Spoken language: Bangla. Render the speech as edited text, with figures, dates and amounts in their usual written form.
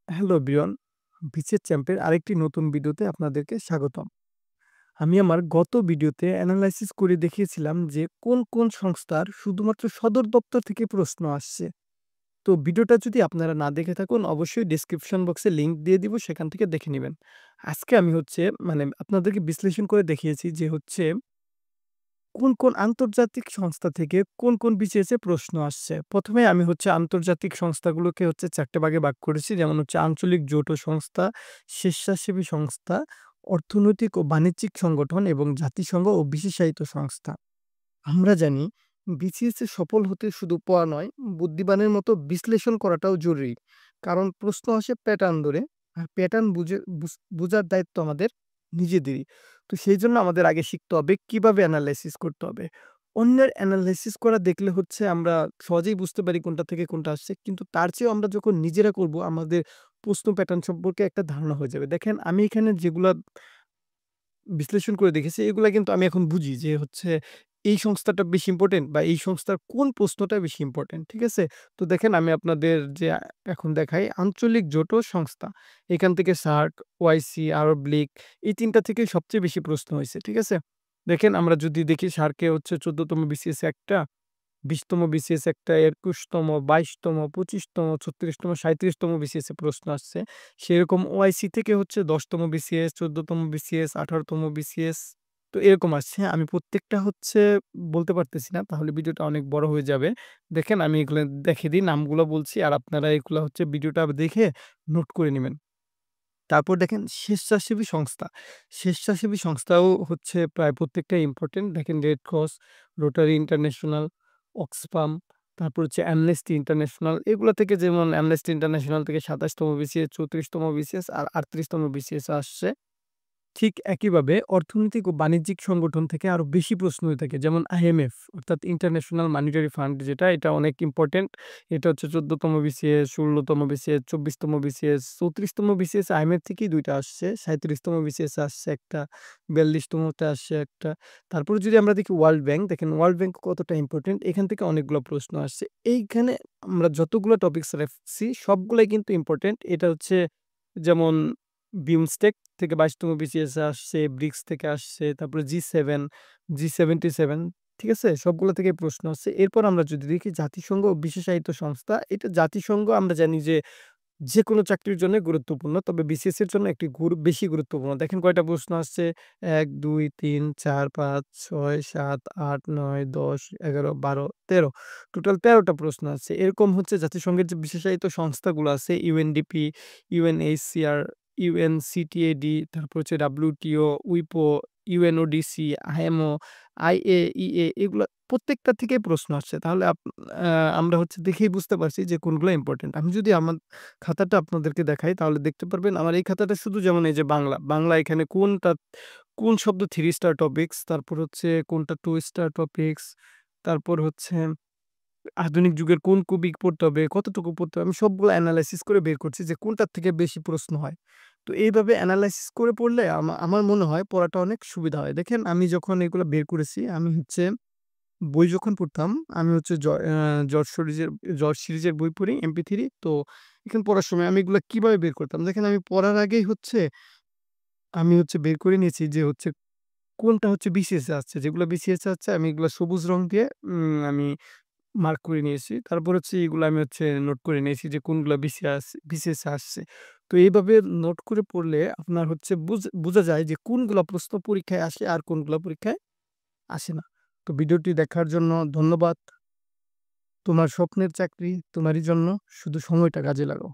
হ্যালো এভরিওয়ান, বিচের চ্যাম্পের আরেকটি নতুন ভিডিওতে আপনাদেরকে স্বাগতম। আমি আমার গত ভিডিওতে অ্যানালাইসিস করে দেখিয়েছিলাম যে কোন সংস্থার শুধুমাত্র সদর দপ্তর থেকে প্রশ্ন আসছে। তো ভিডিওটা যদি আপনারা না দেখে থাকুন অবশ্যই ডেসক্রিপশন বক্সে লিংক দিয়ে দিব, সেখান থেকে দেখে নিবেন। আজকে আমি আপনাদেরকে বিশ্লেষণ করে দেখিয়েছি যে কোন আন্তর্জাতিক সংস্থা থেকে কোন বিসিএস এ প্রশ্ন আসছে। ১ম এ আমি আন্তর্জাতিক সংস্থাগুলোকে ৪ টে ভাগে ভাগ করেছি। যেমন আঞ্চলিক যৌথ সংস্থা, স্বেচ্ছাসেবী সংস্থা, অর্থনৈতিক ও বাণিজ্যিক সংগঠন এবং জাতিসংঘ ও বিশেষায়িত সংস্থা। আমরা জানি বিসিএস এ সফল হতে শুধু পড়া নয়, বুদ্ধিমানের মতো বিশ্লেষণ করাটাও জরুরি। কারণ প্রশ্ন আসে প্যাটার্ন ধরে। আর প্যাটার্ন বুঝার দায়িত্ব আমাদের নিজেদেরই। তো সেইজন্য আমাদের আগে শিখতে হবে কিভাবে এনালাইসিস করতে হবে। অন্যের এনালাইসিস করা দেখলে আমরা সহজেই বুঝতে পারি কোনটা থেকে কোনটা আসছে। কিন্তু তার চেয়েও আমরা যখন নিজেরা করব, আমাদের প্রশ্ন প্যাটার্ন সম্পর্কে একটা ধারণা হয়ে যাবে। দেখেন, আমি এখানে যেগুলা বিশ্লেষণ করে দেখেছি, এগুলা কিন্তু আমি এখন বুঝি যে এই সংস্থাটা বেশি ইম্পোর্টেন্ট বা এই সংস্থার কোন প্রশ্নটা বেশি ইম্পোর্টেন্ট। ঠিক আছে? তো দেখেন, আমি আপনাদের এখন দেখাই আঞ্চলিক জোট সংস্থা। এখান থেকে সার্ক, ওআইসি, আরব লীগ, এই ৩ টা থেকেই সবচেয়ে বেশি প্রশ্ন হইছে। ঠিক আছে? দেখেন, আমরা যদি দেখি সার্কে ১৪ তম বিসিএস একটা, ২০ তম বিসিএস একটা, ২১ তম, ২২ তম, ২৫ তম, ৩৬ তম, ৩৭ তম বিসিএস এ প্রশ্ন আসছে। সেরকম ওআইসি থেকে ১০ তম বিসিএস, ১৪ তম বিসিএস, ১৮ তম বিসিএস, তো এরকম আসছে। আমি প্রত্যেকটা বলতে পারতেছি না, তাহলে ভিডিওটা অনেক বড় হয়ে যাবে। দেখেন, আমি এগুলা দেখিয়ে দিই, নামগুলা বলছি আর আপনারা এগুলা ভিডিওটা দেখে নোট করে নিবেন। তারপর দেখেন স্বেচ্ছাসেবী সংস্থা। স্বেচ্ছাসেবী সংস্থাও প্রায় প্রত্যেকটাই ইম্পোর্টেন্ট। দেখেন red cross, rotary international, Oxfam, তারপর অ্যামনেস্টি ইন্টারন্যাশনাল, এগুলা থেকে যেমন অ্যামনেস্টি ইন্টারন্যাশনাল থেকে ২৭ তম বিসিএস, ৩৪ তম বিসিএস আর ৩৮ তম বিসিএস আসছে। ঠিক একইভাবে অর্থনৈতিক ও বাণিজ্যিক সংগঠন থেকে আরো বেশি প্রশ্ন হয়ে থাকে। যেমন আইএমএফ, অর্থাৎ ইন্টারন্যাশনাল মনিটারি ফান্ড, এটা অনেক ইম্পোর্টেন্ট। এটা ১৪ তম বিসিএস, ১৬ তম বিসিএস, ২৪ তম বিসিএস, ৩৪ তম বিসিএস আইএমএফ থেকেই ২ টা আসছে। ৩৭ তম বিসিএস আসছে একটা, ৪২ তমতে আসছে একটা। তারপরে যদি আমরা দেখি ওয়ার্ল্ড ব্যাংক, দেখেন ওয়ার্ল্ড ব্যাংক কতটা ইম্পোর্টেন্ট। এখান থেকে অনেকগুলো প্রশ্ন আসছে। এইখানে আমরা যতগুলো টপিকস রাখছি সবগুলাই কিন্তু ইম্পোর্টেন্ট। এটা যেমন বিমস্টেক থেকে ২২ তম বিসিএস আসছে, ব্রিক্স থেকে আসছে, তারপরে জি7, জি77, ঠিক আছে? সবগুলো থেকে প্রশ্ন আসছে। এরপর আমরা যদি দেখি জাতিসংঘ ও বিশেষায়িত সংস্থা, এটা জাতিসংঘ আমরা জানি যে যেকোনো চাকরির জন্যই গুরুত্বপূর্ণ। তবে বিসিএস এর জন্য একটি বেশি গুরুত্বপূর্ণ। দেখেন কয়টা প্রশ্ন আসছে। ১, ২, ৩, ৪, ৫, ৬, ৭, ৮, ৯, ১০, ১১, ১২, ১৩, টোটাল ১৩ টা প্রশ্ন আছে। এরকম জাতিসংঘের যে বিশেষায়িত সংস্থাগুলো আছে ইউএনডিপি, ইউএনএইচসিআর, ইউএনসিটিএডি, তারপর ডব্লিউটিও, উইপো, ইউএনওডিসি, আইএমও, আইএইএ, এগুলা প্রত্যেকটা থেকেই প্রশ্ন আসছে। তাহলে আমরা দেখেই বুঝতে পারছি যে কোনগুলা ইম্পোর্টেন্ট। আমি যদি আমার খাতাটা আপনাদেরকে দেখাই তাহলে দেখতে পারবেন, আমার এই খাতাটা শুধু যেমন এই যে বাংলা এখানে কোন শব্দ 3 স্টার টপিকস, তারপর কোনটা 2 স্টার টপিকস, তারপর আধুনিক যুগের কোন কবি পড়তে হবে, কতটুকু পড়তে হবে, আমি সবগুলো এনালাইসিস করে বের করছি যে কোনটার থেকে বেশি প্রশ্ন হয়। তো এইভাবে এনালাইসিস করে পড়লে আমার মনে হয় পড়াটা অনেক সুবিধা হয়। দেখেন, আমি যখন এগুলো বের করেছি, আমি বই যখন পড়তাম, আমি জর্জ সিরিজের বই পড়ি MP3। তো এখানে পড়ার সময় আমি এগুলা কিভাবে বের করতাম? দেখেন, আমি পড়ার আগেই আমি বের করে নিয়েছি যে কোনটা বিসিএস এ আসছে। যেগুলো বিসিএস এ আসছে আমি এগুলা সবুজ রং দিয়ে আমি মার্ক করে নিয়েছি। তারপর এগুলো আমি নোট করে নিয়েছি যে কোনগুলা বিসিএস এ আসছে। তো এইভাবে নোট করে পড়লে আপনার বোঝা যায় যে কোনগুলা প্রশ্ন পরীক্ষায় আসে আর কোনগুলা পরীক্ষায় আসে না। তো ভিডিওটি দেখার জন্য ধন্যবাদ। তোমার স্বপ্নের চাকরি তোমারই জন্য, শুধু সময়টা কাজে লাগাও।